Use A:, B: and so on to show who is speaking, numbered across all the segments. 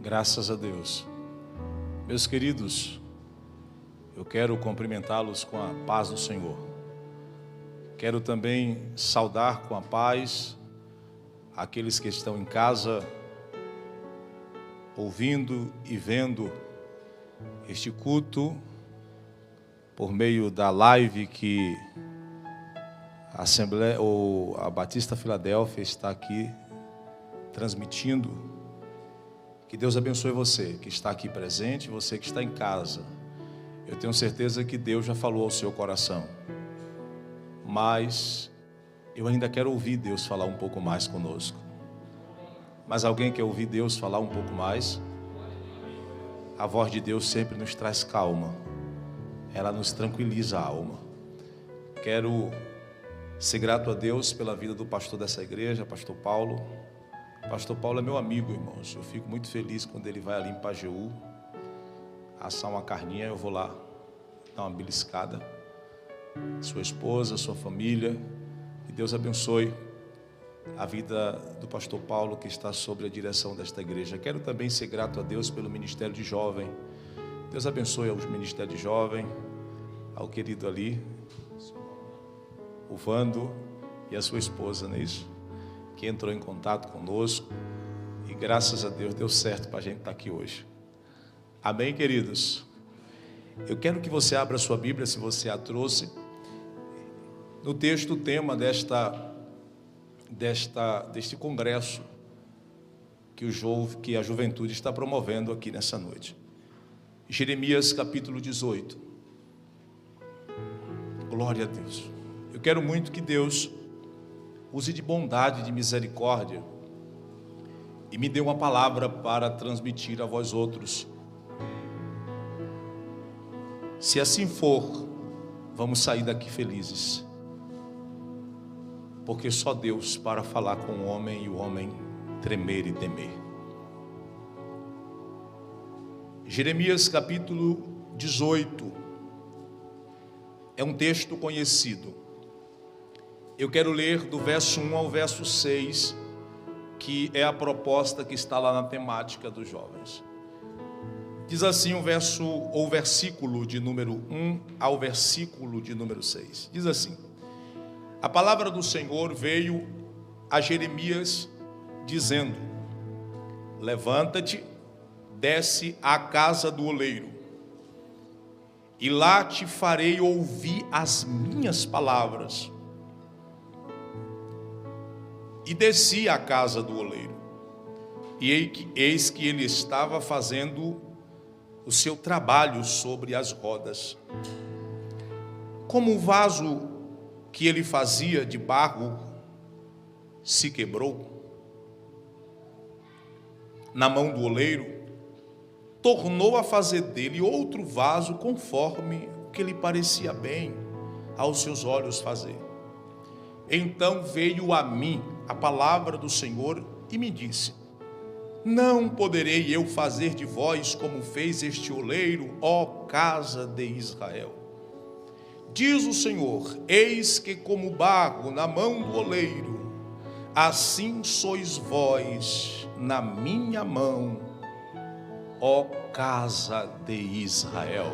A: Graças a Deus. Meus queridos, eu quero cumprimentá-los com a paz do Senhor. Quero também saudar com a paz aqueles que estão em casa, ouvindo e vendo este culto por meio da live que a Assembleia ou a Batista Filadélfia está aqui transmitindo. Que Deus abençoe você que está aqui presente, você que está em casa. Eu tenho certeza que Deus já falou ao seu coração, mas eu ainda quero ouvir Deus falar um pouco mais conosco. Mas alguém quer ouvir Deus falar um pouco mais? A voz de Deus sempre nos traz calma, ela nos tranquiliza a alma. Quero ser grato a Deus pela vida do pastor dessa igreja, pastor Paulo. Pastor Paulo é meu amigo, irmãos. Eu fico muito feliz quando ele vai ali em Pajeú assar uma carninha, eu vou lá dar uma beliscada. Sua esposa, sua família, que Deus abençoe a vida do pastor Paulo, que está sobre a direção desta igreja. Quero também ser grato a Deus pelo Ministério de Jovem. Deus abençoe ao Ministério de Jovem, ao querido ali, o Vando e a sua esposa, não é isso? Que entrou em contato conosco e graças a Deus deu certo para a gente estar aqui hoje. Amém, queridos? Eu quero que você abra a sua Bíblia, se você a trouxe, no texto, o tema deste congresso que a juventude está promovendo aqui nessa noite. Jeremias capítulo 18. Glória a Deus. Eu quero muito que Deus use de bondade, de misericórdia e me dê uma palavra para transmitir a vós outros. Se assim for, vamos sair daqui felizes, porque só Deus para falar com o homem e o homem tremer e temer. Jeremias capítulo 18 é um texto conhecido. Eu quero ler do verso 1 ao verso 6, que é a proposta que está lá na temática dos jovens. Diz assim o versículo de número 1 ao versículo de número 6. Diz assim: a palavra do Senhor veio a Jeremias dizendo: levanta-te, desce à casa do oleiro, e lá te farei ouvir as minhas palavras. E desci à casa do oleiro, e eis que ele estava fazendo o seu trabalho sobre as rodas. Como o vaso que ele fazia de barro se quebrou na mão do oleiro, tornou a fazer dele outro vaso conforme o que lhe parecia bem aos seus olhos fazer. Então veio a mim a palavra do Senhor e me disse: não poderei eu fazer de vós como fez este oleiro, ó casa de Israel? Diz o Senhor: eis que como barro na mão do oleiro, assim sois vós na minha mão, ó casa de Israel.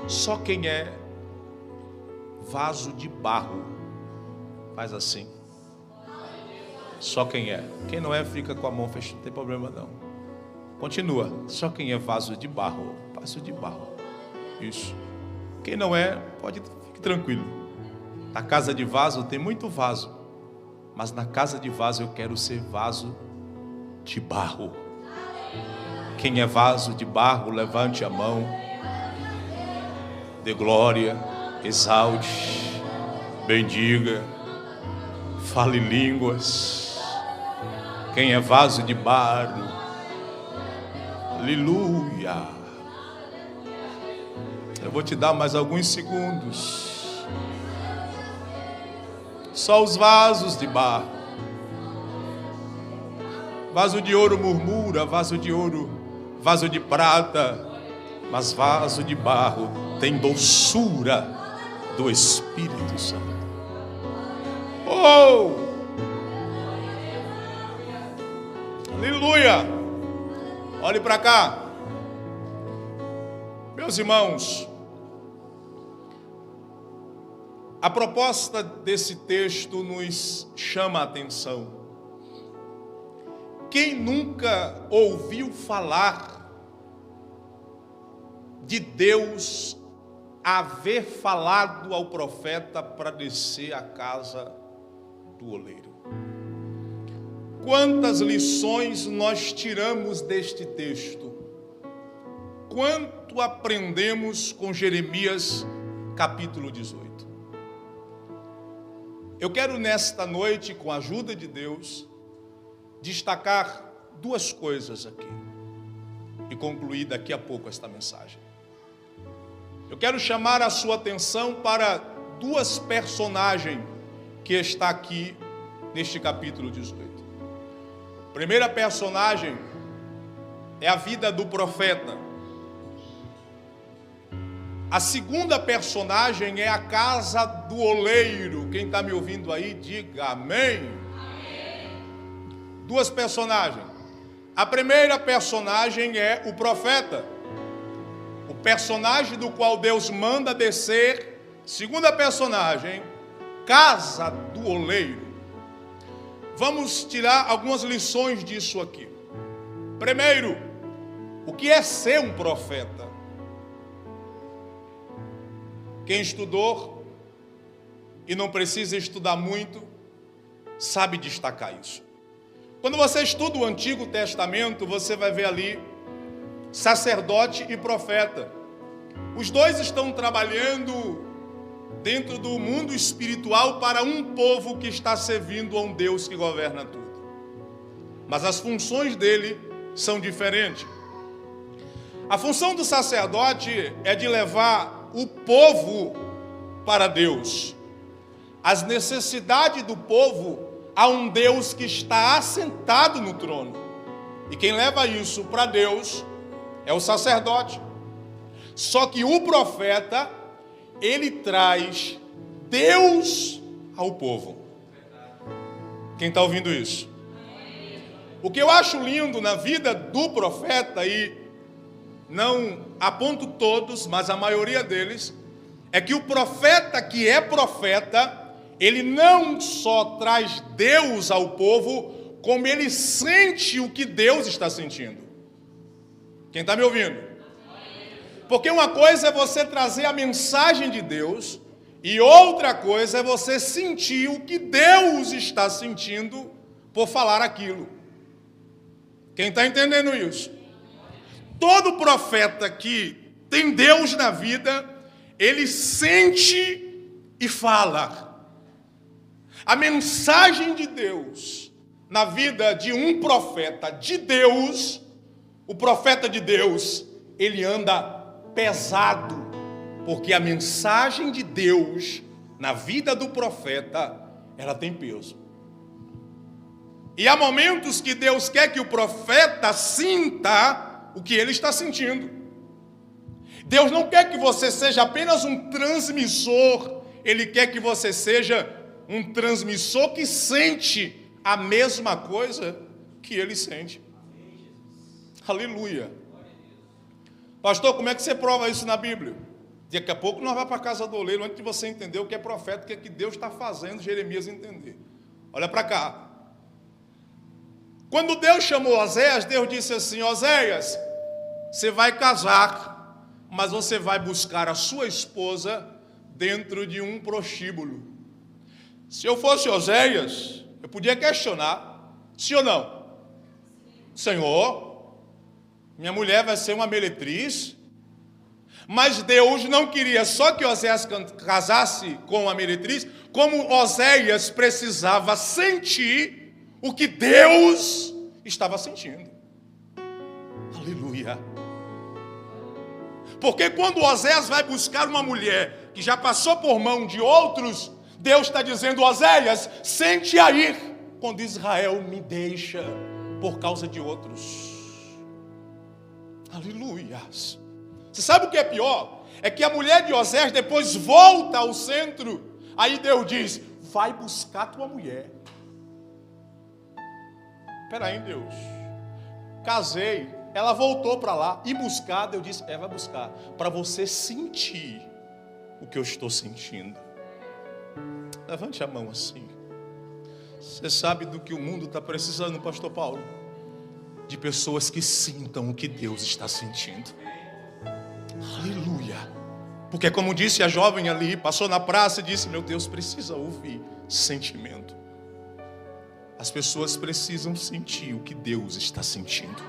A: Só quem é vaso de barro faz assim. Só quem é. Quem não é, fica com a mão fechada, não tem problema não. Continua. Só quem é vaso de barro. Vaso de barro. Isso. Quem não é, fique tranquilo. Na casa de vaso tem muito vaso, mas na casa de vaso eu quero ser vaso de barro. Quem é vaso de barro, levante a mão. Dê glória, exalte, bendiga, fale línguas. Quem é vaso de barro, aleluia. Eu vou te dar mais alguns segundos. Só os vasos de barro. Vaso de ouro murmura, vaso de ouro, vaso de prata, mas vaso de barro tem doçura do Espírito Santo. Oh! Aleluia! Olhe para cá. Meus irmãos, a proposta desse texto nos chama a atenção. Quem nunca ouviu falar de Deus haver falado ao profeta para descer à casa do oleiro? Quantas lições nós tiramos deste texto? Quanto aprendemos com Jeremias capítulo 18? Eu quero nesta noite, com a ajuda de Deus, destacar duas coisas aqui e concluir daqui a pouco esta mensagem. Eu quero chamar a sua atenção para duas personagens que está aqui neste capítulo 18. A primeira personagem é a vida do profeta. A segunda personagem é a casa do oleiro. Quem está me ouvindo aí, diga amém. Amém. Duas personagens. A primeira personagem é o profeta. O personagem do qual Deus manda descer. Segunda personagem, casa do oleiro. Vamos tirar algumas lições disso aqui. Primeiro, o que é ser um profeta? Quem estudou e não precisa estudar muito, sabe destacar isso. Quando você estuda o Antigo Testamento, você vai ver ali sacerdote e profeta. Os dois estão trabalhando dentro do mundo espiritual para um povo que está servindo a um Deus que governa tudo. Mas as funções dele são diferentes. A função do sacerdote é de levar o povo para Deus. As necessidades do povo a um Deus que está assentado no trono. E quem leva isso para Deus é o sacerdote. Só que o profeta, ele traz Deus ao povo. Quem está ouvindo isso? O que eu acho lindo na vida do profeta, e não aponto todos, mas a maioria deles, é que o profeta que é profeta, ele não só traz Deus ao povo, como ele sente o que Deus está sentindo. Quem está me ouvindo? Porque uma coisa é você trazer a mensagem de Deus, e outra coisa é você sentir o que Deus está sentindo por falar aquilo. Quem está entendendo isso? Todo profeta que tem Deus na vida, ele sente e fala. A mensagem de Deus na vida de um profeta de Deus, o profeta de Deus, ele anda pesado, porque a mensagem de Deus na vida do profeta, ela tem peso. E há momentos que Deus quer que o profeta sinta o que ele está sentindo. Deus não quer que você seja apenas um transmissor, ele quer que você seja um transmissor que sente a mesma coisa que ele sente. Aleluia. Pastor, como é que você prova isso na Bíblia? Daqui a pouco nós vamos para a casa do oleiro, antes de você entender o que é profeta, o que é que Deus está fazendo, Jeremias entender. Olha para cá. Quando Deus chamou Oséias, Deus disse assim: Oséias, você vai casar, mas você vai buscar a sua esposa dentro de um prostíbulo. Se eu fosse Oséias, eu podia questionar, sim ou não? Senhor, minha mulher vai ser uma meretriz? Mas Deus não queria só que Oséias casasse com a meretriz, como Oséias precisava sentir o que Deus estava sentindo. Aleluia. Porque quando Oséias vai buscar uma mulher que já passou por mão de outros, Deus está dizendo: Oséias, sente aí, quando Israel me deixa por causa de outros. Aleluia. Você sabe o que é pior? É que a mulher de Oséias depois volta ao centro. Aí Deus diz: vai buscar tua mulher. Espera aí, Deus.
B: casei, ela voltou para lá e buscada, eu disse, vai buscar, para você sentir o que eu estou sentindo. Levante a mão assim. Você sabe do que o mundo está precisando, pastor Paulo? De pessoas que sintam o que Deus está sentindo. Aleluia. Porque como disse a jovem ali, passou na praça e disse, meu Deus, precisa ouvir sentimento. As pessoas precisam sentir o que Deus está sentindo.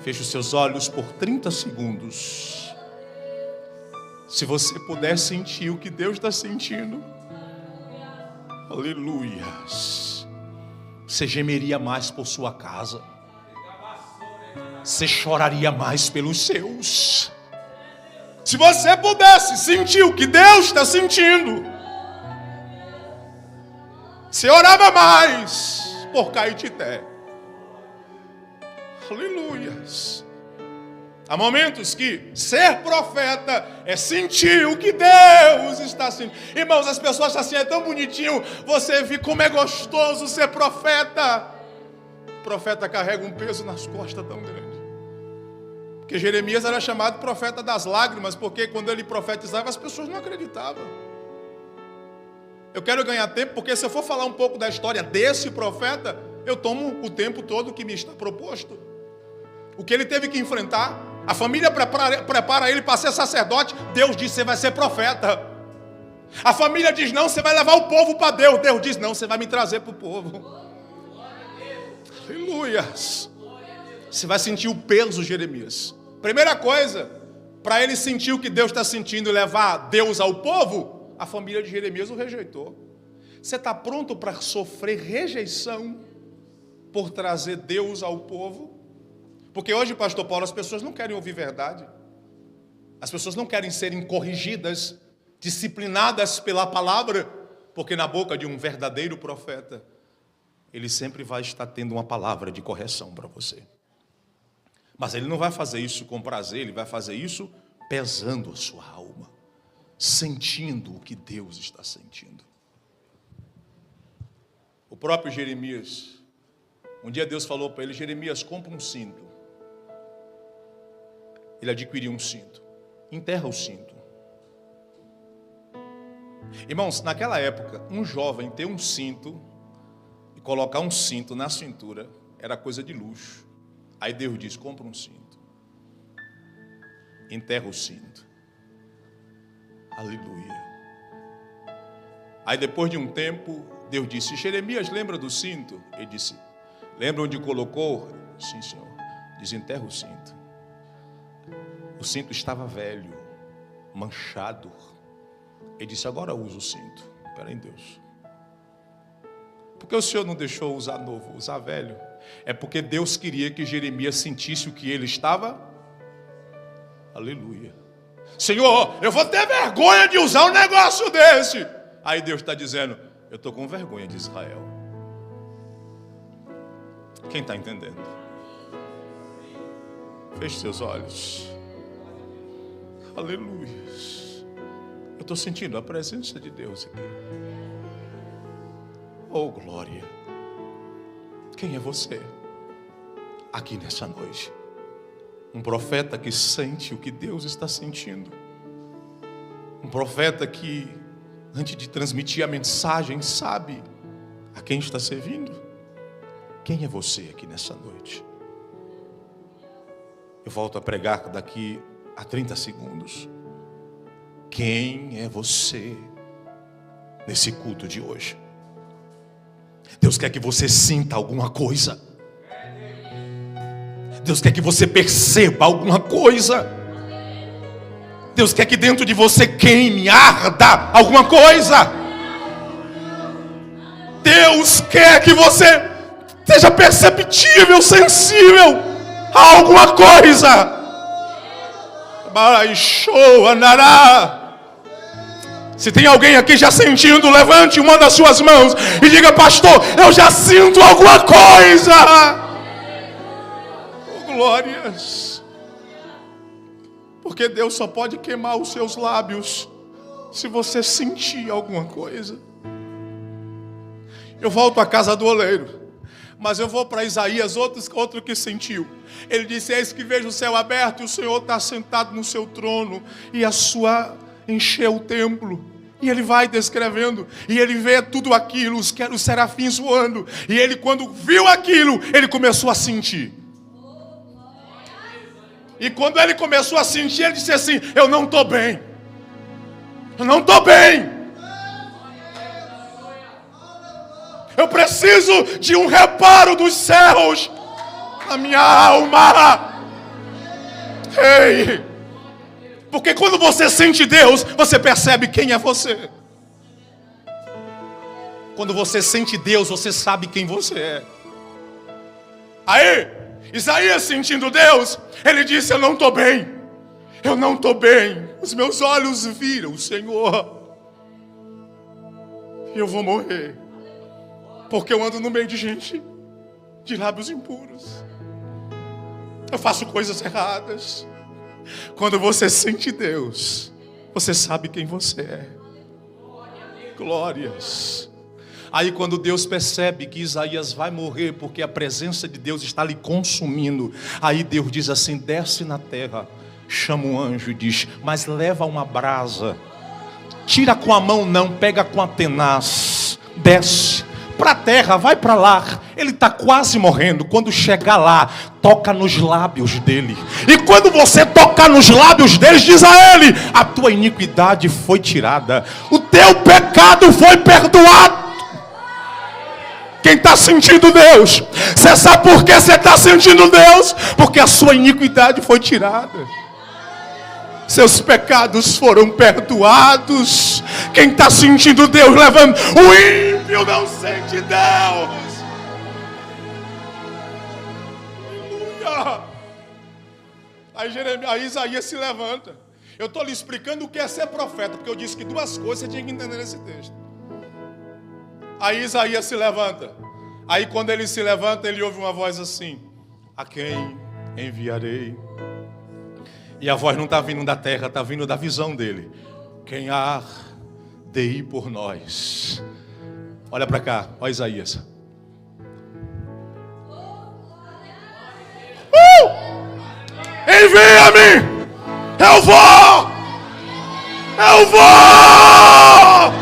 B: Feche os seus olhos por 30 segundos. Se você puder sentir o que Deus está sentindo, aleluia, você gemeria mais por sua casa, você choraria mais pelos seus. Se você pudesse sentir o que Deus está sentindo, você orava mais por Caetité. Aleluias. Há momentos que ser profeta é sentir o que Deus está sentindo. Irmãos, as pessoas acham assim, é tão bonitinho você ver como é gostoso ser profeta. O profeta carrega um peso nas costas tão grande. Porque Jeremias era chamado profeta das lágrimas, porque quando ele profetizava as pessoas não acreditavam. Eu quero ganhar tempo, porque se eu for falar um pouco da história desse profeta, eu tomo o tempo todo que me está proposto. O que ele teve que enfrentar, a família prepara ele para ser sacerdote, Deus diz, você vai ser profeta. A família diz, não, você vai levar o povo para Deus. Deus diz, não, você vai me trazer para o povo. Aleluias. Você vai sentir o peso, Jeremias. Primeira coisa, para ele sentir o que Deus está sentindo e levar Deus ao povo, a família de Jeremias o rejeitou. Você está pronto para sofrer rejeição por trazer Deus ao povo? Porque hoje, pastor Paulo, as pessoas não querem ouvir verdade. As pessoas não querem serem corrigidas, disciplinadas pela palavra, porque na boca de um verdadeiro profeta, ele sempre vai estar tendo uma palavra de correção para você. Mas ele não vai fazer isso com prazer, ele vai fazer isso pesando a sua alma, sentindo o que Deus está sentindo. O próprio Jeremias, um dia Deus falou para ele, Jeremias, compra um cinto. Ele adquiriu um cinto, enterra o cinto. Irmãos, naquela época, um jovem ter um cinto e colocar um cinto na cintura era coisa de luxo. Aí Deus diz, compra um cinto, enterra o cinto. Aleluia. Aí depois de um tempo, Deus disse, Jeremias, lembra do cinto? Ele disse, lembra onde colocou? Sim, Senhor. Desenterra o cinto. O cinto estava velho, manchado. Ele disse, agora usa o cinto. Espera em Deus. Por que o Senhor não deixou usar novo, usar velho? É porque Deus queria que Jeremias sentisse o que ele estava. Aleluia. Senhor, eu vou ter vergonha de usar um negócio desse. Aí Deus está dizendo, eu estou com vergonha de Israel. Quem está entendendo? Feche seus olhos. Aleluia. Eu estou sentindo a presença de Deus aqui. Oh, glória. Quem é você aqui nessa noite? Um profeta que sente o que Deus está sentindo. Um profeta que, antes de transmitir a mensagem, sabe a quem está servindo. Quem é você aqui nessa noite? Eu volto a pregar daqui a 30 segundos. Quem é você nesse culto de hoje? Deus quer que você sinta alguma coisa. Deus quer que você perceba alguma coisa. Deus quer que dentro de você queime, arda alguma coisa. Deus quer que você seja perceptível, sensível a alguma coisa. Se tem alguém aqui já sentindo, levante uma das suas mãos e diga, pastor, eu já sinto alguma coisa. Oh, glórias. Porque Deus só pode queimar os seus lábios se você sentir alguma coisa. Eu volto à casa do oleiro. Mas eu vou para Isaías, outro que sentiu. Ele disse: eis que vejo o céu aberto e o Senhor está sentado no seu trono, e a sua encheu o templo. E ele vai descrevendo, e ele vê tudo aquilo, os serafins voando. E ele, quando viu aquilo, ele começou a sentir. E quando ele começou a sentir, ele disse assim: eu não estou bem. Eu não estou bem. Eu preciso de um reparo dos céus na minha alma. Ei! Porque quando você sente Deus, você percebe quem é você. Quando você sente Deus, você sabe quem você é. Aí, Isaías sentindo Deus, ele disse: eu não estou bem. Eu não estou bem. Os meus olhos viram o Senhor. E eu vou morrer. Porque eu ando no meio de gente de lábios impuros. Eu faço coisas erradas. Quando você sente Deus, você sabe quem você é. Glórias. Aí quando Deus percebe que Isaías vai morrer, porque a presença de Deus está lhe consumindo, aí Deus diz assim: desce na terra. Chama um anjo e diz: mas leva uma brasa. Tira com a mão não, pega com a tenaz. Desce para a terra, vai para lá. Ele está quase morrendo. Quando chegar lá, toca nos lábios dele. E quando você tocar nos lábios dele, diz a ele: a tua iniquidade foi tirada, o teu pecado foi perdoado. Quem está sentindo Deus? Você sabe por que você está sentindo Deus? Porque a sua iniquidade foi tirada, seus pecados foram perdoados. Quem está sentindo Deus levando? O ímpio não sente Deus. Aleluia. Aí Isaías se levanta. Eu estou lhe explicando o que é ser profeta, porque eu disse que duas coisas você tinha que entender nesse texto. Aí Isaías se levanta. Aí quando ele se levanta, ele ouve uma voz assim: a quem enviarei? E a voz não está vindo da terra, está vindo da visão dele. Quem há de ir por nós? Olha para cá, ó Isaías. Envia-me! Eu vou! Eu vou!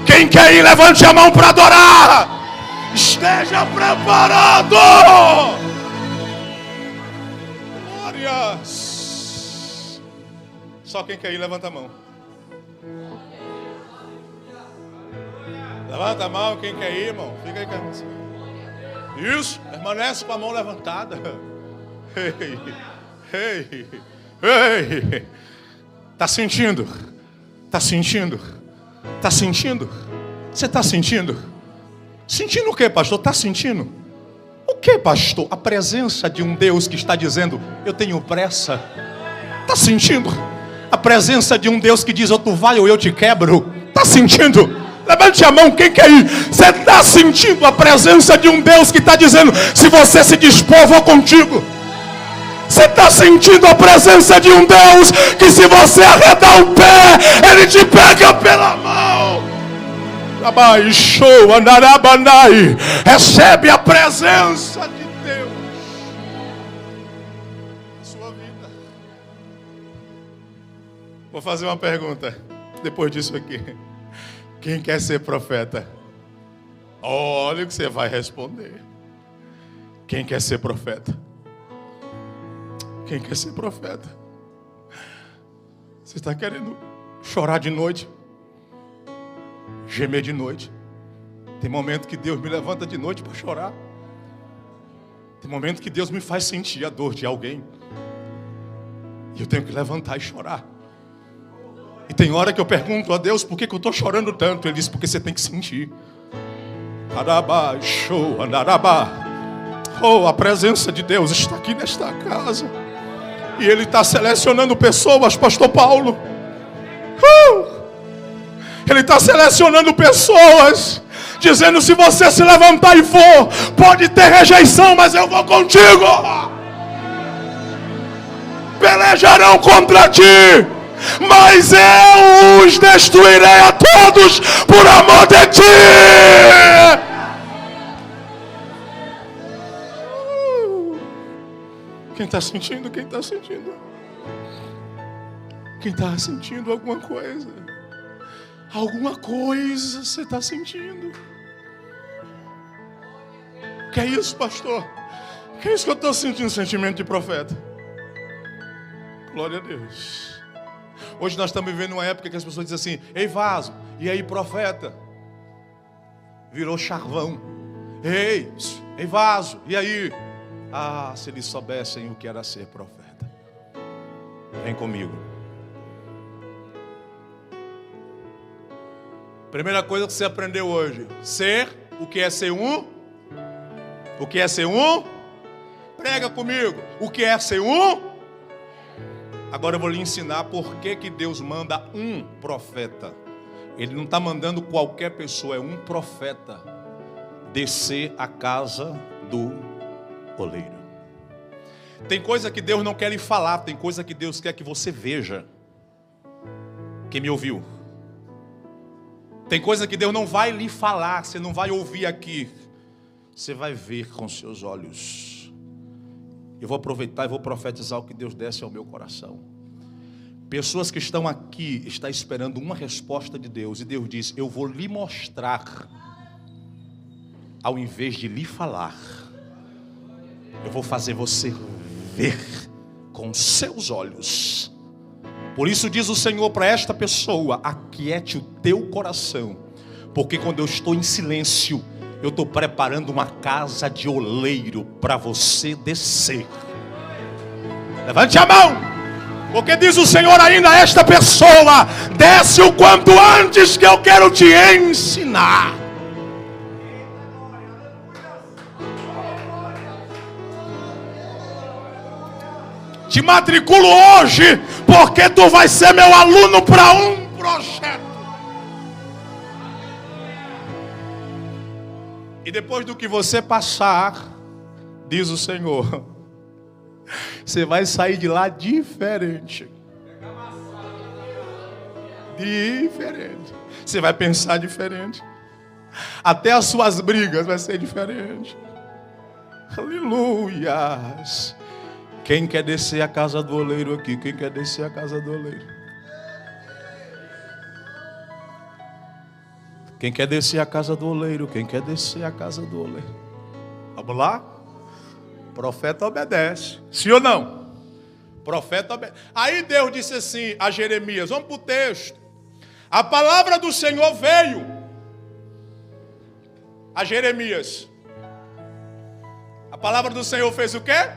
B: Quem quer ir, levante a mão para adorar. Esteja preparado. Glórias. Só quem quer ir, levanta a mão. Levanta a mão, quem quer ir, irmão. Fica aí com a mão. Isso, permanece com a mão levantada. Ei, ei, ei. Tá sentindo? Tá sentindo? Tá sentindo? Você está sentindo? Sentindo o que, pastor? Está sentindo? O que, pastor? A presença de um Deus que está dizendo: eu tenho pressa. Está sentindo? A presença de um Deus que diz: ou tu vai ou eu te quebro. Está sentindo? Levante a mão, quem quer ir? Você está sentindo a presença de um Deus que está dizendo: se você se dispor, eu vou contigo. Você está sentindo a presença de um Deus que, se você arredar o pé, Ele te pega pela mão. Recebe a presença de Deus na sua vida. Vou fazer uma pergunta depois disso aqui. Quem quer ser profeta? Olha o que você vai responder. Quem quer ser profeta? Quem quer ser profeta? Você está querendo chorar de noite? Gemer de noite? Tem momento que Deus me levanta de noite para chorar. Tem momento que Deus me faz sentir a dor de alguém. E eu tenho que levantar e chorar. E tem hora que eu pergunto a Deus: por que eu estou chorando tanto? Ele diz: porque você tem que sentir. Oh, a presença de Deus está aqui nesta casa. E Ele está selecionando pessoas, pastor Paulo. Ele está selecionando pessoas, dizendo: se você se levantar e for, pode ter rejeição, mas eu vou contigo. Pelejarão contra ti, mas eu os destruirei a todos por amor de ti. Quem está sentindo? Quem está sentindo? Quem está sentindo alguma coisa? Alguma coisa você está sentindo? Que é isso, pastor? Que é isso que eu estou sentindo, sentimento de profeta? Glória a Deus. Hoje nós estamos vivendo uma época que as pessoas dizem assim: ei, vaso, e aí, profeta? Virou charvão. Ei, vaso, e aí? Ah, se eles soubessem o que era ser profeta. Vem comigo. Primeira coisa que você aprendeu hoje: ser, o que é ser um? O que é ser um? Prega comigo. O que é ser um? Agora eu vou lhe ensinar por que Deus manda um profeta. Ele não está mandando qualquer pessoa, é um profeta descer à casa do oleiro. Tem coisa que Deus não quer lhe falar, tem coisa que Deus quer que você veja. Quem me ouviu? Tem coisa que Deus não vai lhe falar, você não vai ouvir aqui, você vai ver com seus olhos. Eu vou aproveitar e vou profetizar o que Deus desce ao meu coração. Pessoas que estão aqui, estão esperando uma resposta de Deus, e Deus diz: eu vou lhe mostrar, ao invés de lhe falar. Eu vou fazer você ver com seus olhos. Por isso diz o Senhor para esta pessoa: aquiete o teu coração, porque quando eu estou em silêncio, eu estou preparando uma casa de oleiro para você descer. Levante a mão, porque diz o Senhor ainda a esta pessoa: desce o quanto antes, que eu quero te ensinar. Te matriculo hoje, porque tu vai ser meu aluno para um projeto. E depois do que você passar, diz o Senhor, você vai sair de lá diferente. Diferente. Você vai pensar diferente. Até as suas brigas vai ser diferente. Aleluias. Quem quer descer a casa do oleiro aqui? Quem quer descer a casa do oleiro? Quem quer descer a casa do oleiro? Quem quer descer a casa do oleiro? Vamos lá? Profeta obedece. Sim ou não? Profeta obedece. Aí Deus disse assim a Jeremias: vamos para o texto. A palavra do Senhor veio a Jeremias. A palavra do Senhor fez o quê?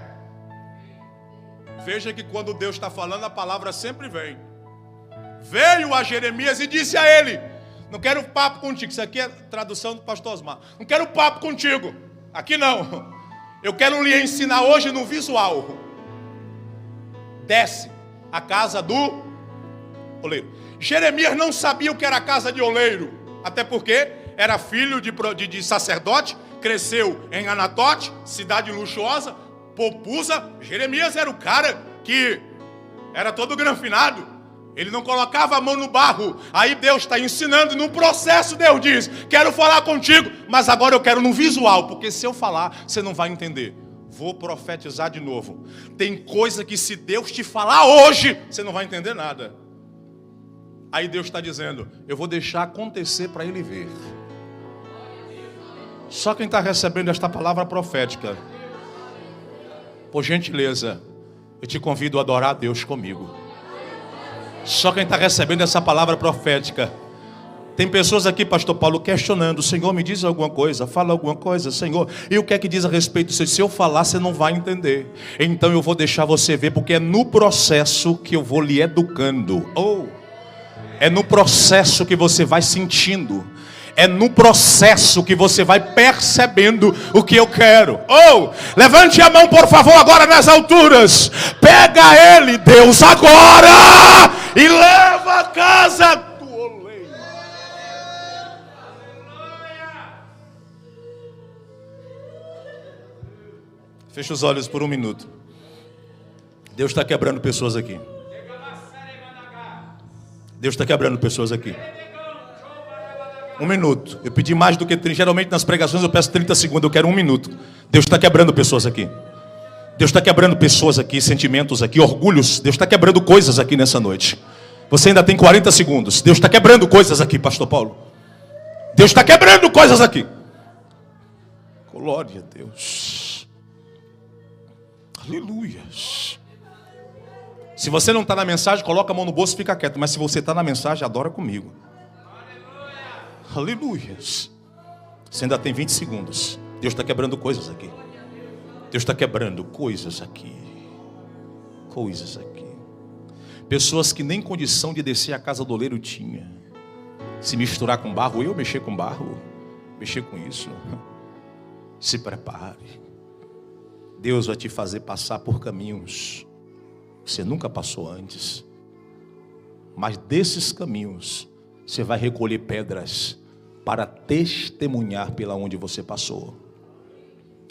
B: Veja que quando Deus está falando, a palavra sempre vem. Veio a Jeremias e disse a ele: não quero papo contigo. Isso aqui é tradução do pastor Osmar. Não quero papo contigo. Aqui não. Eu quero lhe ensinar hoje no visual. Desce a casa do oleiro. Jeremias não sabia o que era a casa de oleiro. Até porque era filho de sacerdote. Cresceu em Anatote, cidade luxuosa, popusa. Jeremias era o cara que era todo granfinado. Ele não colocava a mão no barro. Aí Deus está ensinando. No processo Deus diz: quero falar contigo, mas agora eu quero no visual, porque se eu falar, você não vai entender. Vou profetizar de novo. Tem coisa que se Deus te falar hoje, você não vai entender nada. Aí Deus está dizendo: eu vou deixar acontecer para ele ver. Só quem está recebendo esta palavra profética, por gentileza, eu te convido a adorar a Deus comigo. Só quem está recebendo essa palavra profética. Tem pessoas aqui, pastor Paulo, questionando: Senhor, me diz alguma coisa, fala alguma coisa, Senhor. E o que é que diz a respeito disso? Se eu falar, você não vai entender. Então eu vou deixar você ver, porque é no processo que eu vou lhe educando. É no processo que você vai sentindo. É no processo que você vai percebendo o que eu quero. Levante a mão, por favor, agora nas alturas. Pega ele, Deus, agora, e leva a casa do oleiro. Fecha os olhos por um minuto. Deus está quebrando pessoas aqui. Deus está quebrando pessoas aqui. Um minuto. Eu pedi mais do que 30. Geralmente nas pregações eu peço 30 segundos. Eu quero um minuto. Deus está quebrando pessoas aqui.
A: Deus está quebrando pessoas aqui, sentimentos aqui, orgulhos. Deus está quebrando coisas aqui nessa noite. Você ainda tem 40 segundos. Deus está quebrando coisas aqui, pastor Paulo. Deus está quebrando coisas aqui. Glória a Deus. Aleluia. Se você não está na mensagem, coloca a mão no bolso e fica quieto. Mas se você está na mensagem, adora comigo. Aleluia. Você ainda tem 20 segundos. Deus está quebrando coisas aqui. Deus está quebrando coisas aqui. Coisas aqui. Pessoas que nem condição de descer a casa do oleiro tinha. Se misturar com barro, eu mexer com barro. Mexer com isso. Se prepare. Deus vai te fazer passar por caminhos que você nunca passou antes. Mas desses caminhos, você vai recolher pedras para testemunhar pela onde você passou.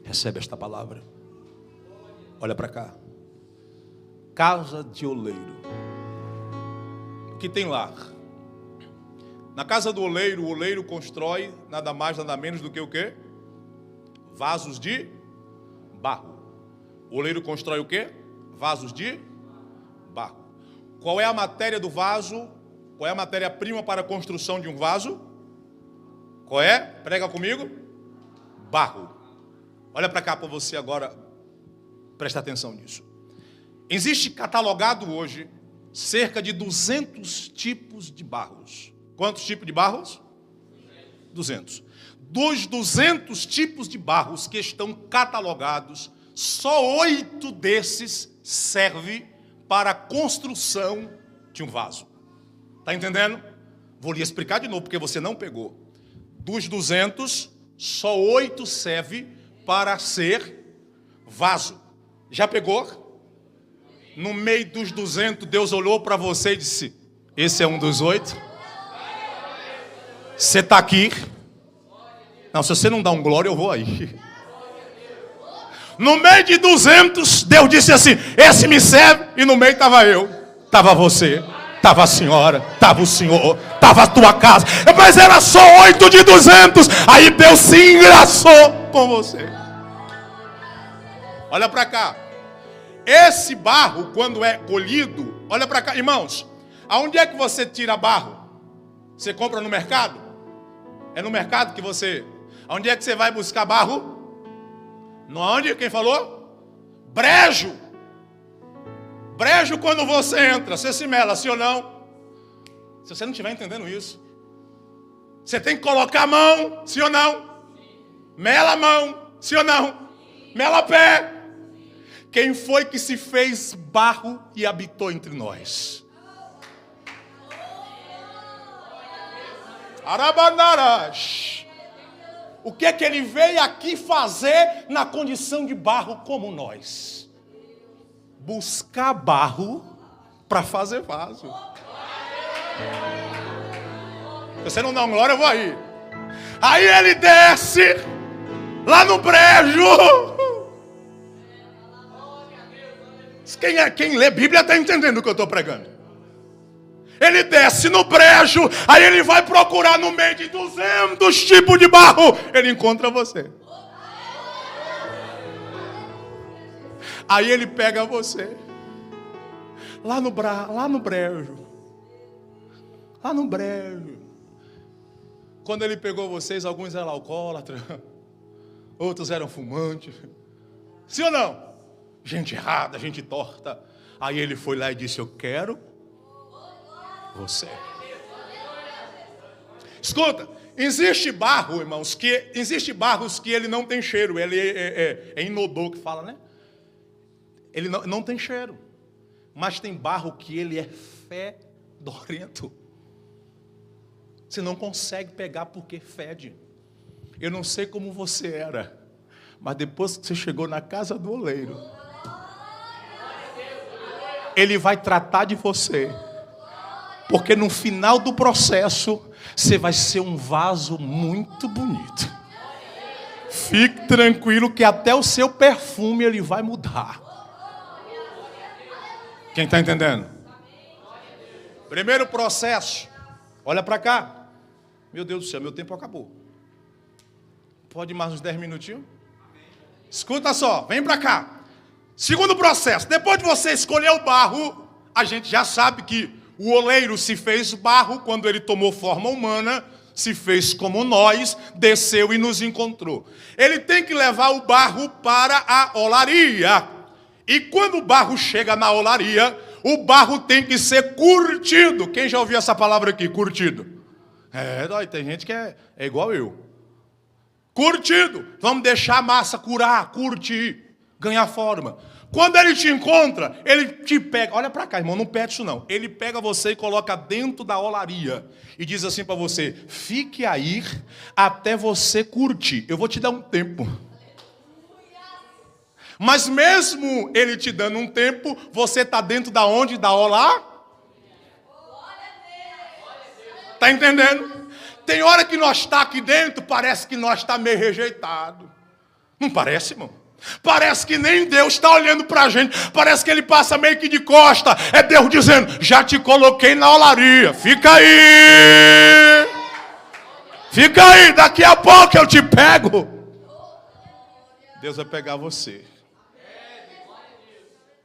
A: Recebe esta palavra. Olha para cá. Casa de oleiro. O que tem lá? Na casa do oleiro, o oleiro constrói nada mais, nada menos do que o quê? Vasos de barro. O oleiro constrói o quê? Vasos de barro. Qual é a matéria do vaso? Qual é a matéria-prima para a construção de um vaso? Qual é? Prega comigo. Barro. Olha para cá para você agora. Presta atenção nisso. Existe catalogado hoje cerca de 200 tipos de barros. Quantos tipos de barros? 200. Dos 200 tipos de barros que estão catalogados, só 8 desses servem para a construção de um vaso. Está entendendo? Vou lhe explicar de novo, porque você não pegou. Dos 200, só 8 servem para ser vaso. Já pegou? No meio dos 200, Deus olhou para você e disse: esse é um dos 8. Você está aqui. Não, se você não dá um glória, eu vou aí. No meio de 200, Deus disse assim: esse me serve. E no meio estava eu, estava você, estava a senhora, estava o senhor, estava a tua casa. Mas era só 8 de 200. Aí Deus se engraçou com você. Olha para cá. Esse barro, quando é colhido, olha para cá, irmãos. Aonde é que você tira barro? Você compra no mercado? É no mercado que você... Aonde é que você vai buscar barro? No onde? Quem falou? Brejo. Brejo, quando você entra, você se mela, sim ou não? Se você não estiver entendendo isso, você tem que colocar a mão, sim ou não? Mela a mão, sim ou não? Mela a pé. Quem foi que se fez barro e habitou entre nós? Arabandaras. O que é que ele veio aqui fazer na condição de barro como nós? Buscar barro para fazer vaso. Se você não dá uma glória, eu vou aí. Aí ele desce lá no brejo. Quem lê Bíblia está entendendo o que eu estou pregando. Ele desce no brejo, aí ele vai procurar no meio de 200 tipos de barro. Ele encontra você. Aí ele pega você. Lá no brejo. Lá no brejo. Quando ele pegou vocês, alguns eram alcoólatras, outros eram fumantes. Sim ou não? Gente errada, gente torta. Aí ele foi lá e disse: eu quero você. Escuta, existe barro, irmãos, existe barros que ele não tem cheiro. Ele é inodor que fala, né? Ele não tem cheiro. Mas tem barro que ele é fedorento. Você não consegue pegar porque fede. Eu não sei como você era, mas depois que você chegou na casa do oleiro, ele vai tratar de você. Porque no final do processo, você vai ser um vaso muito bonito. Fique tranquilo que até o seu perfume ele vai mudar. Quem está entendendo? Primeiro processo. Olha para cá. Meu Deus do céu, meu tempo acabou. Pode mais uns 10 minutinhos? Escuta só, vem para cá.
B: Segundo processo, depois de você escolher o barro, a gente já sabe que o oleiro se fez barro quando ele tomou forma humana, se fez como nós, desceu e nos encontrou. Ele tem que levar o barro para a olaria. E quando o barro chega na olaria, o barro tem que ser curtido. Quem já ouviu essa palavra aqui, curtido? Tem gente que é igual eu. Curtido. Vamos deixar a massa curar, curtir, ganhar forma. Quando ele te encontra, ele te pega. Olha para cá, irmão, não pede isso não. Ele pega você e coloca dentro da olaria. E diz assim para você, fique aí até você curtir. Eu vou te dar um tempo. Mas mesmo ele te dando um tempo, você está dentro da onde? Da olaria. Está entendendo? Tem hora que nós está aqui dentro, parece que nós está meio rejeitado. Não parece, irmão? Parece que nem Deus está olhando para a gente. Parece que ele passa meio que de costa. É Deus dizendo, já te coloquei na olaria. Fica aí. Fica aí, daqui a pouco eu te pego. Deus vai pegar você.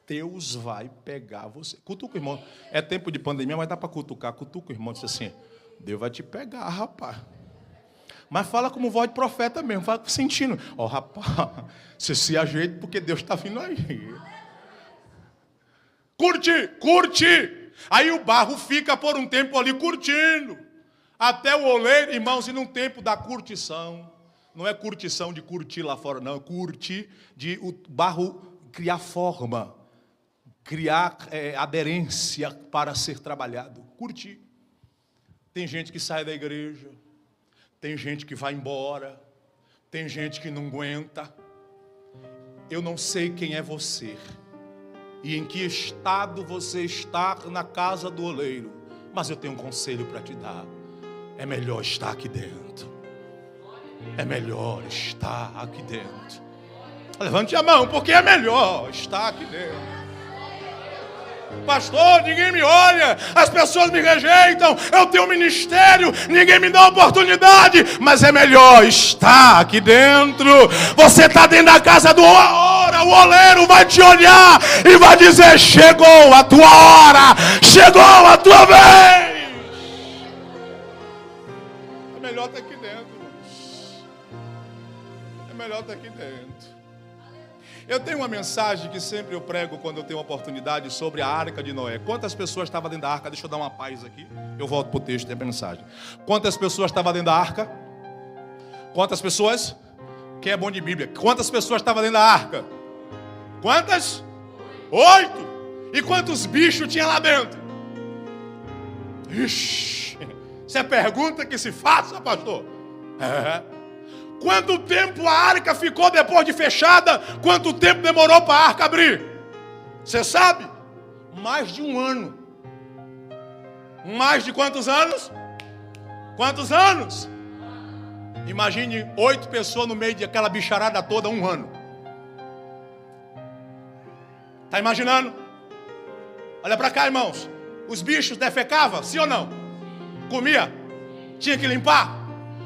B: Deus vai pegar você. Cutuca o irmão. É tempo de pandemia, mas dá para cutucar. Cutuca o irmão, diz assim, Deus vai te pegar, rapaz. Mas fala como voz de profeta mesmo, fala sentindo. Rapaz, você se ajeita porque Deus está vindo aí. Curte. Aí o barro fica por um tempo ali curtindo. Até o oleiro, irmãos, e num tempo da curtição. Não é curtição de curtir lá fora, não. É curtir de o barro criar forma. Criar aderência para ser trabalhado. Curtir. Tem gente que sai da igreja. Tem gente que vai embora, tem gente que não aguenta. Eu não sei quem é você e em que estado você está na casa do oleiro, mas eu tenho um conselho para te dar. É melhor estar aqui dentro. É melhor estar aqui dentro. Levante a mão, porque é melhor estar aqui dentro. Pastor, ninguém me olha, as pessoas me rejeitam, eu tenho um ministério, ninguém me dá oportunidade, mas é melhor estar aqui dentro. Você está dentro da casa do hora, o oleiro vai te olhar e vai dizer, chegou a tua hora, chegou a tua vez. É melhor estar aqui dentro, irmãos. É melhor estar aqui dentro. Eu tenho uma mensagem que sempre eu prego quando eu tenho oportunidade sobre a arca de Noé. Quantas pessoas estavam dentro da arca? Deixa eu dar uma paz aqui. Eu volto para o texto da mensagem. Quantas pessoas estavam dentro da arca? Quantas pessoas? Quem é bom de Bíblia? Quantas pessoas estavam dentro da arca? Quantas? 8. E quantos bichos tinha lá dentro? Ixi, isso é pergunta que se faça, pastor. Quanto tempo a arca ficou depois de fechada? Quanto tempo demorou para a arca abrir? Você sabe? Mais de um ano. Mais de quantos anos? Quantos anos? Imagine 8 pessoas no meio daquela bicharada toda, um ano. Está imaginando? Olha para cá, irmãos. Os bichos defecavam, sim ou não? Comia? Tinha que limpar?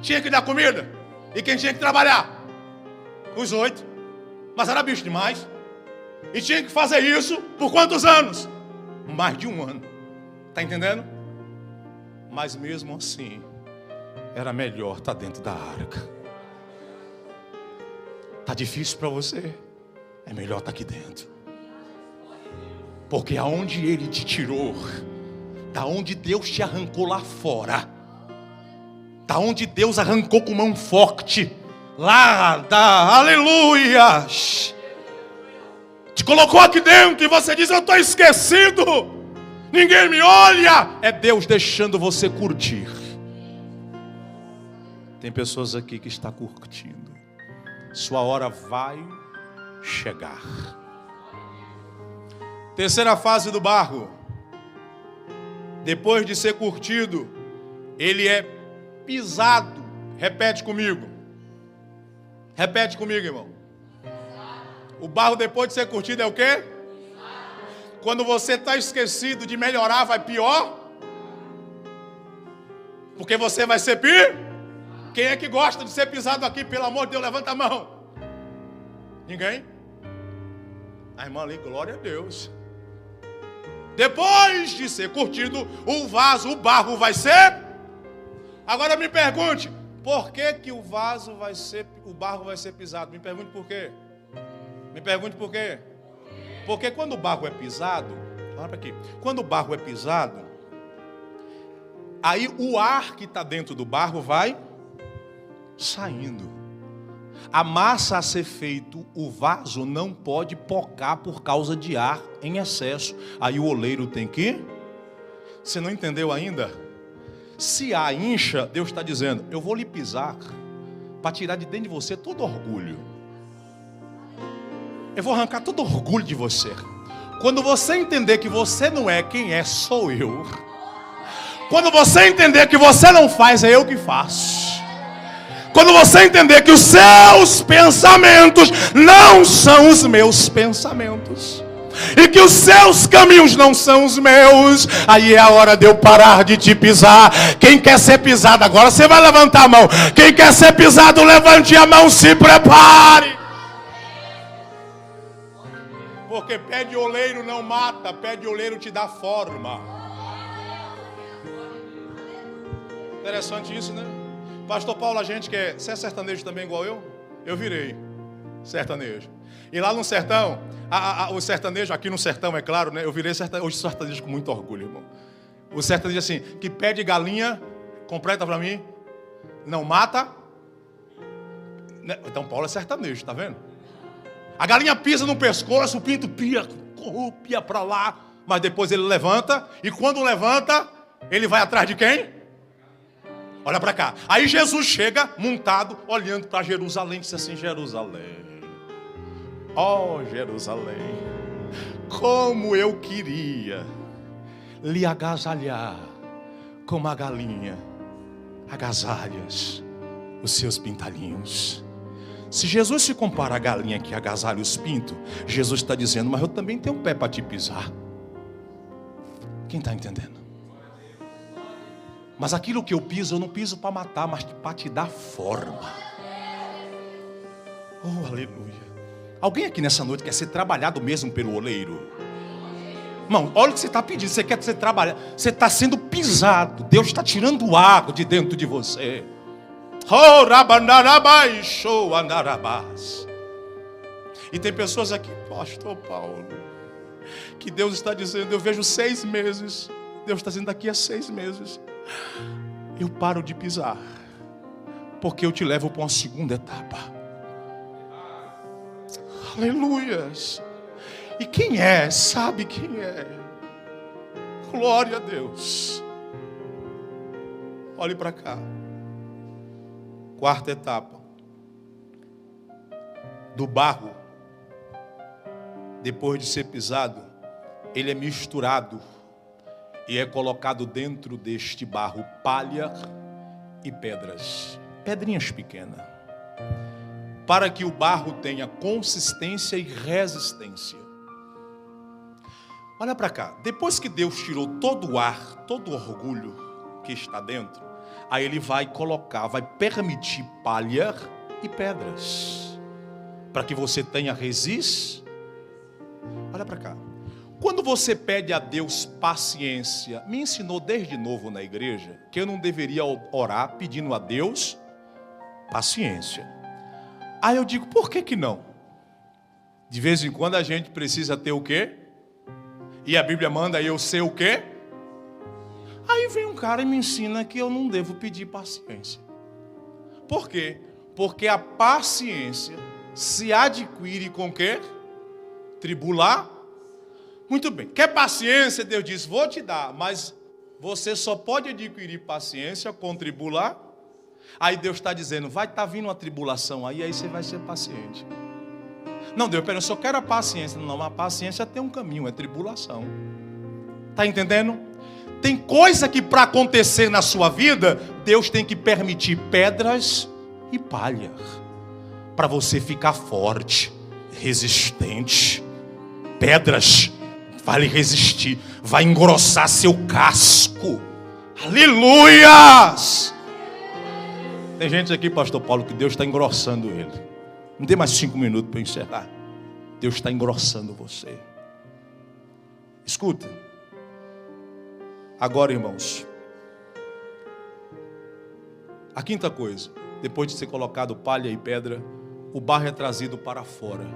B: Tinha que dar comida? E quem tinha que trabalhar? Os 8. Mas era bicho demais. E tinha que fazer isso por quantos anos? Mais de um ano. Está entendendo? Mas mesmo assim, era melhor estar dentro da arca. Está difícil para você? É melhor estar aqui dentro. Porque aonde Ele te tirou, da onde Deus te arrancou lá fora, da onde Deus arrancou com mão forte, lá da aleluia, te colocou aqui dentro e você diz, eu estou esquecido, ninguém me olha. É Deus deixando você curtir. Tem pessoas aqui que estão curtindo. Sua hora vai chegar. Terceira fase do barro. Depois de ser curtido, ele é pisado. Repete comigo. Repete comigo, irmão. O barro depois de ser curtido é o quê? Quando você está esquecido de melhorar, vai pior. Porque você vai ser Quem é que gosta de ser pisado aqui? Pelo amor de Deus, levanta a mão. Ninguém? A irmã ali, glória a Deus. Depois de ser curtido, o barro vai ser. Agora me pergunte, por que o barro vai ser pisado? Me pergunte por quê. Me pergunte por quê. Porque quando o barro é pisado, olha para aqui. Quando o barro é pisado, aí o ar que está dentro do barro vai saindo. A massa a ser feito, o vaso não pode pocar por causa de ar em excesso. Aí o oleiro tem que... Você não entendeu ainda? Se a incha, Deus está dizendo, eu vou lhe pisar para tirar de dentro de você todo orgulho. Eu vou arrancar todo orgulho de você. Quando você entender que você não é quem é, sou eu. Quando você entender que você não faz, é eu que faço. Quando você entender que os seus pensamentos não são os meus pensamentos, e que os seus caminhos não são os meus, aí é a hora de eu parar de te pisar. Quem quer ser pisado agora, você vai levantar a mão. Quem quer ser pisado, levante a mão, se prepare. Porque pé de oleiro não mata, pé de oleiro te dá forma. Interessante isso, né? Pastor Paulo, a gente quer... Você é sertanejo também igual eu? Eu virei sertanejo. E lá no sertão, o sertanejo, aqui no sertão, é claro, né? Eu virei sertanejo com muito orgulho, irmão. O sertanejo assim, que pede galinha, completa pra mim, não mata. Então Paulo é sertanejo, tá vendo? A galinha pisa no pescoço, o pinto pia pra lá, mas depois ele levanta, e quando levanta, ele vai atrás de quem? Olha para cá. Aí Jesus chega montado, olhando para Jerusalém, disse assim, Jerusalém, ó Jerusalém, como eu queria lhe agasalhar como a galinha agasalhas os seus pintalhinhos. Se Jesus se compara a galinha que agasalha os pintos, Jesus está dizendo, mas eu também tenho um pé para te pisar. Quem está entendendo? Mas aquilo que eu piso, eu não piso para matar, mas para te dar forma. Oh, aleluia. Alguém aqui nessa noite quer ser trabalhado mesmo pelo oleiro? Irmão, olha o que você está pedindo. Você quer ser trabalhado. Você está sendo pisado. Deus está tirando o ar de dentro de você. Oh, rabandarabai, show andarabás. E tem pessoas aqui, pastor Paulo, que Deus está dizendo, eu vejo 6 meses. Deus está dizendo, daqui a 6 meses eu paro de pisar, porque eu te levo para uma segunda etapa. Aleluias. E quem é, sabe quem é. Glória a Deus. Olhe para cá. 4ª etapa. Do barro, depois de ser pisado, ele é misturado e é colocado dentro deste barro palha e pedras, pedrinhas pequenas, para que o barro tenha consistência e resistência. Olha para cá, depois que Deus tirou todo o ar, todo o orgulho que está dentro, aí ele vai colocar, vai permitir palha e pedras, para que você tenha resistência. Olha para cá. Quando você pede a Deus paciência, me ensinou desde novo na igreja que eu não deveria orar pedindo a Deus paciência. Aí eu digo, por que não? De vez em quando a gente precisa ter o quê? E a Bíblia manda eu ser o quê? Aí vem um cara e me ensina que eu não devo pedir paciência. Por quê? Porque a paciência se adquire com o quê? Tribular. Muito bem. Quer paciência? Deus diz, vou te dar, mas você só pode adquirir paciência com tribular. Aí Deus está dizendo, vai estar vindo uma tribulação aí você vai ser paciente. Não, Deus, eu só quero a paciência. Não, a paciência tem um caminho, é tribulação. Está entendendo? Tem coisa que para acontecer na sua vida, Deus tem que permitir pedras e palha, para você ficar forte, resistente. Pedras vai lhe resistir, vai engrossar seu casco. Aleluias! Tem gente aqui, pastor Paulo, que Deus está engrossando ele. Me dê mais 5 minutos para eu encerrar.
A: Deus está engrossando você. Escuta. Agora, irmãos, a quinta coisa, depois de ser colocado palha e pedra, o barro é trazido para fora.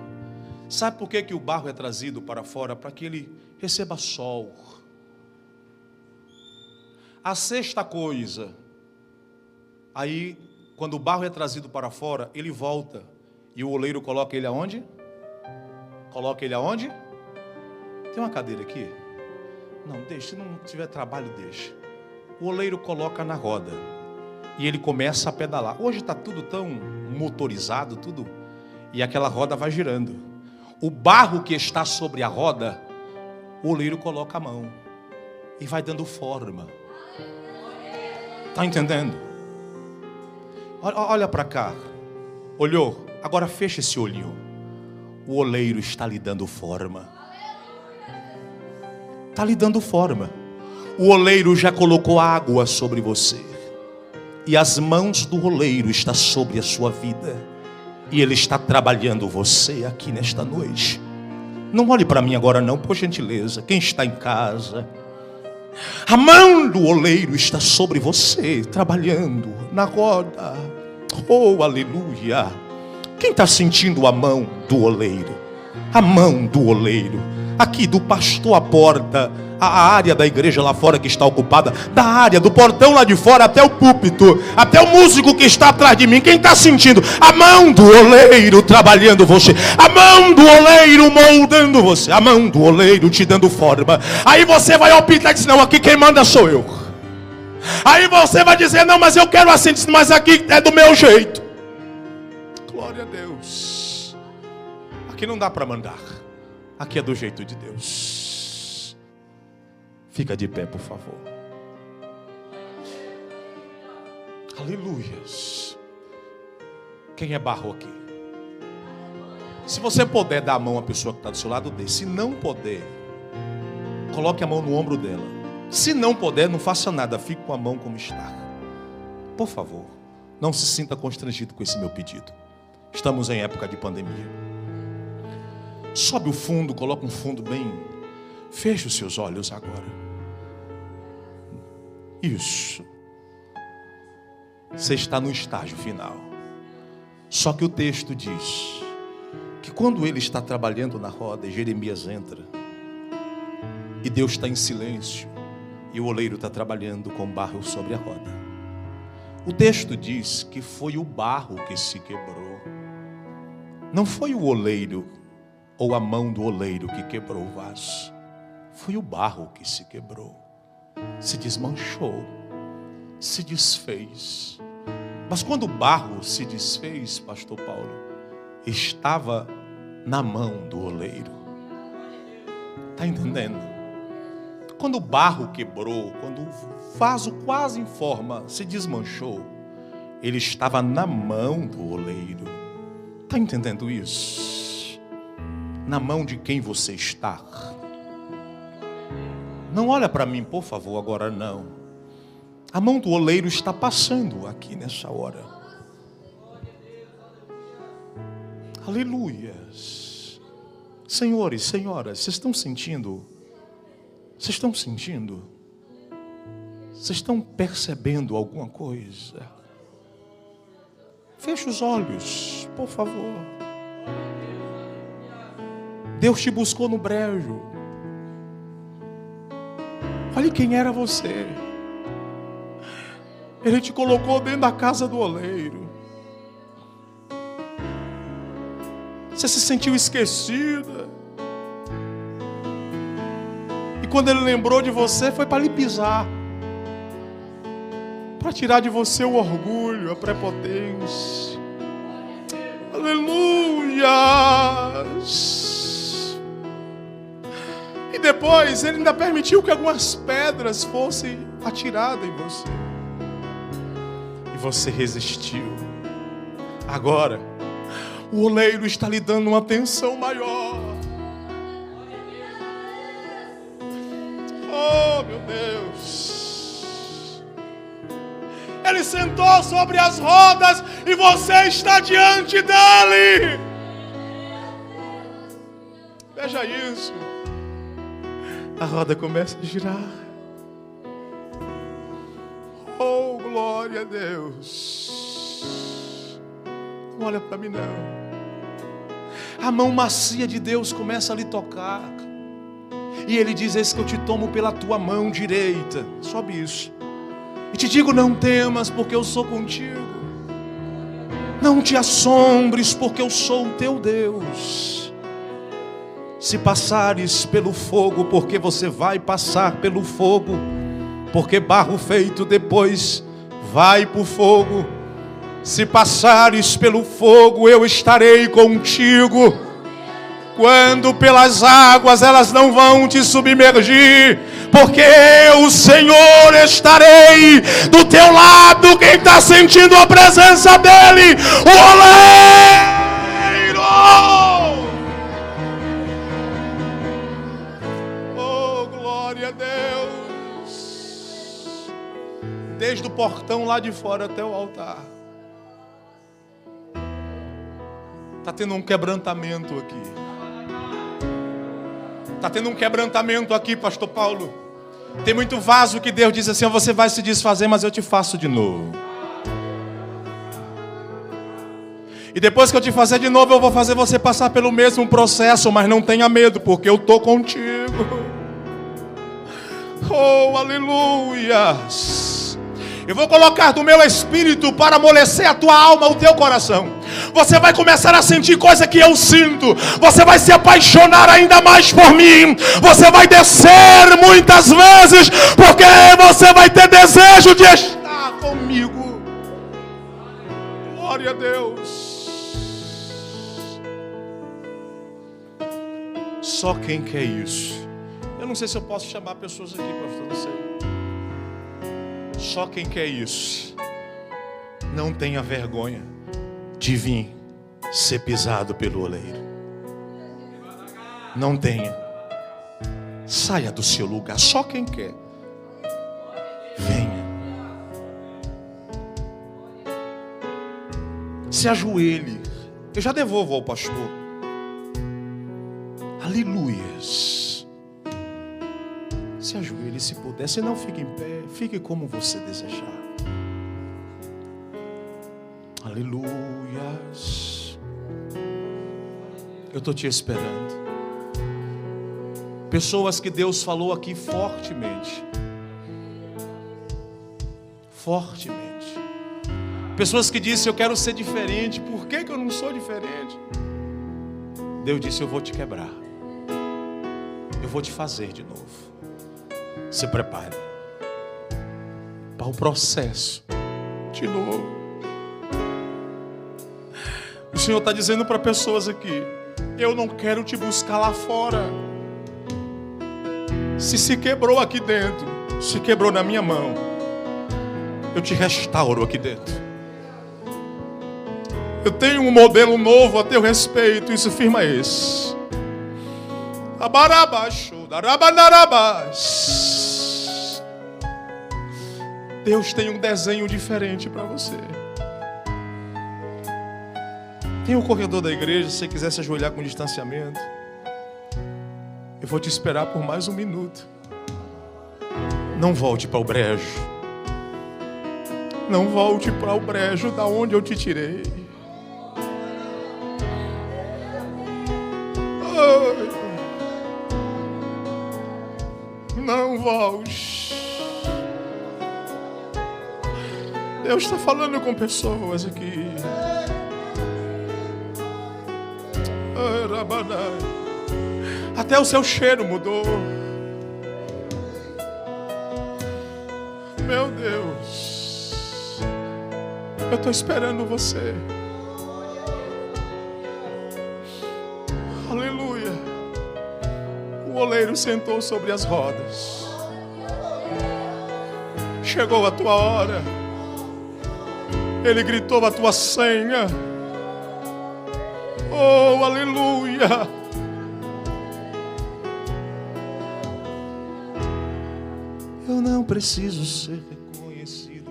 A: Sabe por que o barro é trazido para fora? Para que ele receba sol. A sexta coisa, aí, quando o barro é trazido para fora, ele volta. E o oleiro coloca ele aonde? Coloca ele aonde? Tem uma cadeira aqui? Não, deixa. Se não tiver trabalho, deixa. O oleiro coloca na roda. E ele começa a pedalar. Hoje está tudo tão motorizado, tudo. E aquela roda vai girando. O barro que está sobre a roda, o oleiro coloca a mão. E vai dando forma. Está entendendo? Olha para cá. Olhou? Agora fecha esse olhinho. O oleiro está lhe dando forma. Está lhe dando forma. O oleiro já colocou água sobre você. E as mãos do oleiro estão sobre a sua vida. E ele está trabalhando você aqui nesta noite. Não olhe para mim agora não, por gentileza. Quem está em casa? A mão do oleiro está sobre você, trabalhando na roda. Oh, aleluia. Quem está sentindo a mão do oleiro? A mão do oleiro. Aqui do pastor à porta, a área da igreja lá fora que está ocupada, da área do portão lá de fora até o púlpito, até o músico que está atrás de mim. Quem está sentindo a mão do oleiro trabalhando você, a mão do oleiro moldando você, a mão do oleiro te dando forma. Aí você vai optar e diz: não, aqui quem manda sou eu. Aí você vai dizer: não, mas eu quero assim, mas aqui é do meu jeito. Glória a Deus. Aqui não dá para mandar. Aqui é do jeito de Deus. Fica de pé, por favor. Aleluias. Quem é barro aqui? Se você puder dar a mão à pessoa que está do seu lado, dê. Se não puder, coloque a mão no ombro dela. Se não puder, não faça nada. Fique com a mão como está. Por favor, não se sinta constrangido com esse meu pedido. Estamos em época de pandemia. Sobe o fundo, coloca um fundo bem. Feche os seus olhos agora. Isso. Você está no estágio final. Só que o texto diz que quando ele está trabalhando na roda, Jeremias entra. E Deus está em silêncio. E o oleiro está trabalhando com barro sobre a roda. O texto diz que foi o barro que se quebrou. Não foi o oleiro ou a mão do oleiro que quebrou o vaso. Foi o barro que se quebrou. Se desmanchou. Se desfez. Mas quando o barro se desfez, pastor Paulo, estava na mão do oleiro. Está entendendo? Quando o barro quebrou, quando o vaso quase em forma se desmanchou, ele estava na mão do oleiro. Está entendendo isso? Na mão de quem você está. Não olha para mim, por favor, agora não. A mão do oleiro está passando aqui nessa hora. Aleluias. Senhores, senhoras, vocês estão sentindo? Vocês estão sentindo? Vocês estão percebendo alguma coisa? Feche os olhos, por favor. Deus te buscou no brejo. Olhe quem era você. Ele te colocou dentro da casa do oleiro. Você se sentiu esquecida. E quando ele lembrou de você, foi para lhe pisar. Para tirar de você o orgulho, a prepotência. Aleluias. E depois ele ainda permitiu que algumas pedras fossem atiradas em você. E você resistiu. Agora, o oleiro está lhe dando uma atenção maior. Oh, meu Deus. Ele sentou sobre as rodas e você está diante dele.
B: a isso. A roda começa a girar. Oh, glória a Deus. Não olha para mim não. A mão macia de Deus começa a lhe tocar. E Ele diz: eis que eu te tomo pela tua mão direita. Sobe isso. E te digo: não temas, porque eu sou contigo. Não te assombres, porque eu sou o teu Deus. Se passares pelo fogo, porque você vai passar pelo fogo, porque barro feito depois vai para o fogo. Se passares pelo fogo, eu estarei contigo. Quando pelas águas elas não vão te submergir, porque eu, Senhor, estarei do teu lado. Quem está sentindo a presença dEle? O oleiro! Oh, glória a Deus! Desde o portão lá de fora até o altar. Está tendo um quebrantamento aqui. Está tendo um quebrantamento aqui, pastor Paulo. Tem muito vaso que Deus diz assim: você vai se desfazer, mas eu te faço de novo. E depois que eu te fazer de novo, eu vou fazer você passar pelo mesmo processo. Mas não tenha medo, porque eu estou contigo. Oh, aleluias. Eu vou colocar do meu espírito para amolecer a tua alma, o teu coração. Você vai começar a sentir coisa que eu sinto. Você vai se apaixonar ainda mais por mim. Você vai descer muitas vezes, porque você vai ter desejo de estar comigo. Glória a Deus. Só quem quer isso. Eu não sei se eu posso chamar pessoas aqui, pastor, não sei. Só quem quer isso. Não tenha vergonha de vir ser pisado pelo oleiro. Não tenha. Saia do seu lugar. Só quem quer. Venha. Se ajoelhe. Eu já devolvo ao pastor. Aleluias. Se ajoelhe se puder. Se não, fique em pé. Fique como você desejar. Aleluias. Eu estou te esperando. Pessoas que Deus falou aqui fortemente. Fortemente. Pessoas que disseram: eu quero ser diferente. Por que eu não sou diferente? Deus disse: eu vou te quebrar. Eu vou te fazer de novo. Se prepare para o processo de novo. O Senhor está dizendo para pessoas aqui: eu não quero te buscar lá fora. Se quebrou aqui dentro, se quebrou na minha mão, eu te restauro aqui dentro. Eu tenho um modelo novo a teu respeito. Isso firma esse. Deus tem um desenho diferente para você. Tem o corredor da igreja. Se você quiser se ajoelhar com distanciamento, eu vou te esperar por mais um minuto. Não volte para o brejo. Não volte para o brejo da onde eu te tirei. Não volte. Deus está falando com pessoas aqui. Até o seu cheiro mudou. Meu Deus, eu estou esperando você. Aleluia. O oleiro sentou sobre as rodas. Chegou a tua hora. Ele gritou a tua senha. Oh, aleluia. Eu não preciso ser reconhecido.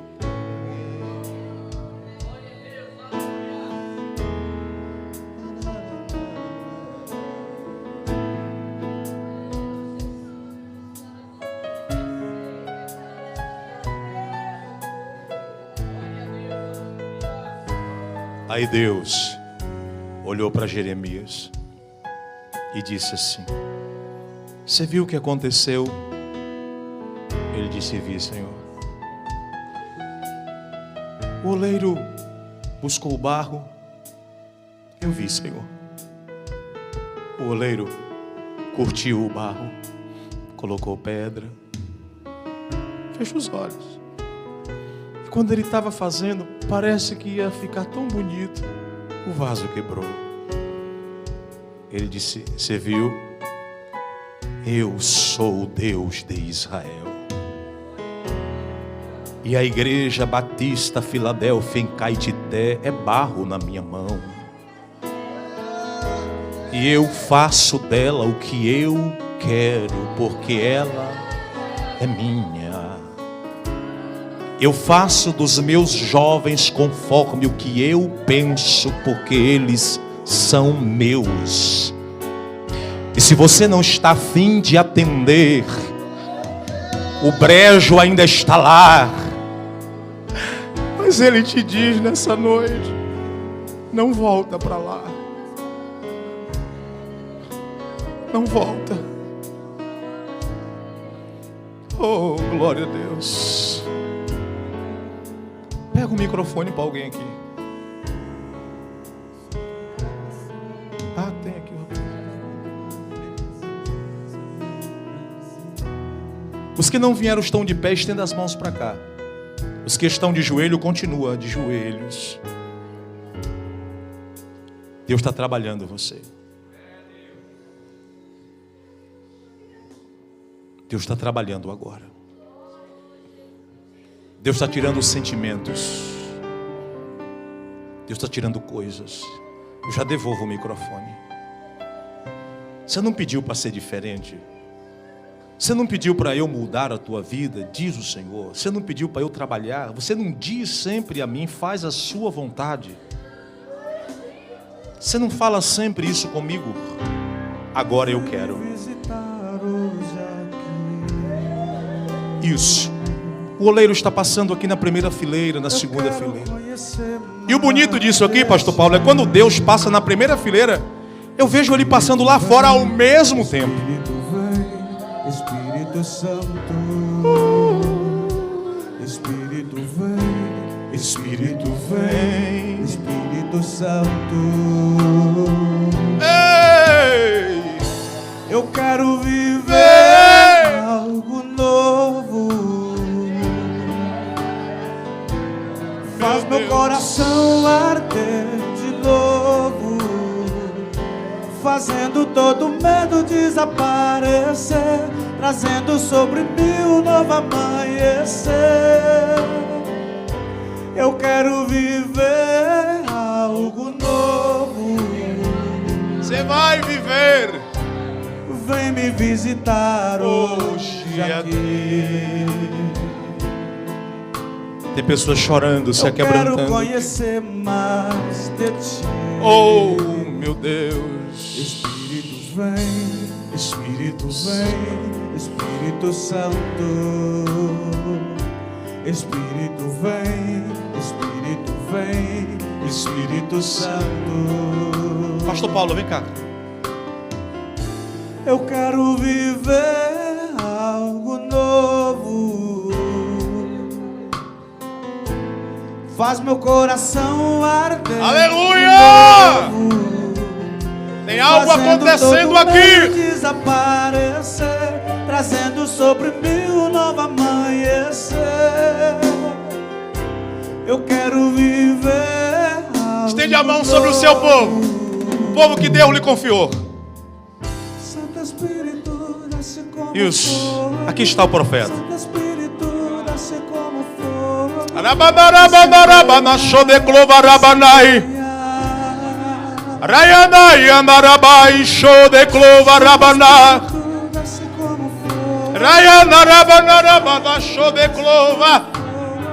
A: Aí Deus olhou para Jeremias e disse assim: você viu o que aconteceu? Ele disse: vi, Senhor. O oleiro buscou o barro. Eu vi, Senhor. O oleiro curtiu o barro, colocou pedra, fechou os olhos. E quando ele estava fazendo, parece que ia ficar tão bonito, o vaso quebrou. Ele disse: você viu? Eu sou o Deus de Israel. E a Igreja Batista Filadélfia em Caetité é barro na minha mão. E eu faço dela o que eu quero, porque ela é minha. Eu faço dos meus jovens conforme o que eu penso, porque eles são meus. E se você não está a fim de atender, o brejo ainda está lá. Mas Ele te diz nessa noite: não volta para lá. Não volta. Oh, glória a Deus. Pega o microfone para alguém aqui. Ah, tem aqui. Os que não vieram estão de pé, estenda as mãos para cá. Os que estão de joelho, continua de joelhos. Deus está trabalhando você. Deus está trabalhando agora. Deus está tirando os sentimentos. Deus está tirando coisas. Eu já devolvo o microfone. Você não pediu para ser diferente. Você não pediu para eu mudar a tua vida, diz o Senhor. Você não pediu para eu trabalhar. Você não diz sempre a mim: faz a sua vontade. Você não fala sempre isso comigo. Agora eu quero. Isso. O oleiro está passando aqui na primeira fileira, na segunda fileira. E o bonito disso aqui, pastor Paulo, é quando Deus passa na primeira fileira, eu vejo Ele passando lá fora ao mesmo tempo.
C: Espírito Santo, Espírito vem, Espírito vem, Espírito Santo.
B: Ei!
C: Eu quero viver algo novo. Faz meu coração arder de novo, fazendo todo medo desaparecer, trazendo sobre mim um novo amanhecer. Eu quero viver algo novo.
B: Você vai viver.
C: Vem me visitar hoje aqui.
A: Tem pessoas chorando, se
C: Eu
A: aquebrantando.
C: quero conhecer mais de ti.
B: Oh, meu Deus.
C: Espírito vem, Espírito vem, Espírito Santo. Espírito vem, Espírito vem, Espírito Santo.
A: Pastor Paulo, vem cá.
C: Eu quero viver algo novo. Faz meu coração arder.
B: Aleluia!
C: De novo.
B: Tem algo
C: Fazendo
B: acontecendo
C: todo
B: aqui.
C: medo desaparecer, trazendo sobre mim um novo amanhecer. Eu quero viver algo
B: Estende a mão sobre o seu povo. O povo que Deus lhe confiou.
C: Santo Espírito, desce como
A: Isso.
C: for.
A: Aqui está o profeta.
C: Santo Espírito, desce como for.
B: Arabanarabanarabana shodeklovarabanai. Rayanai amarabai shodeklovarabanai.
C: Desce como for.
B: Rayanarabanarabana shodeklova.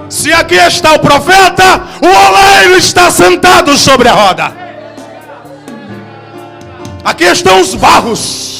B: Se aqui está o profeta, o oleiro está sentado sobre a roda. Aqui estão os barros.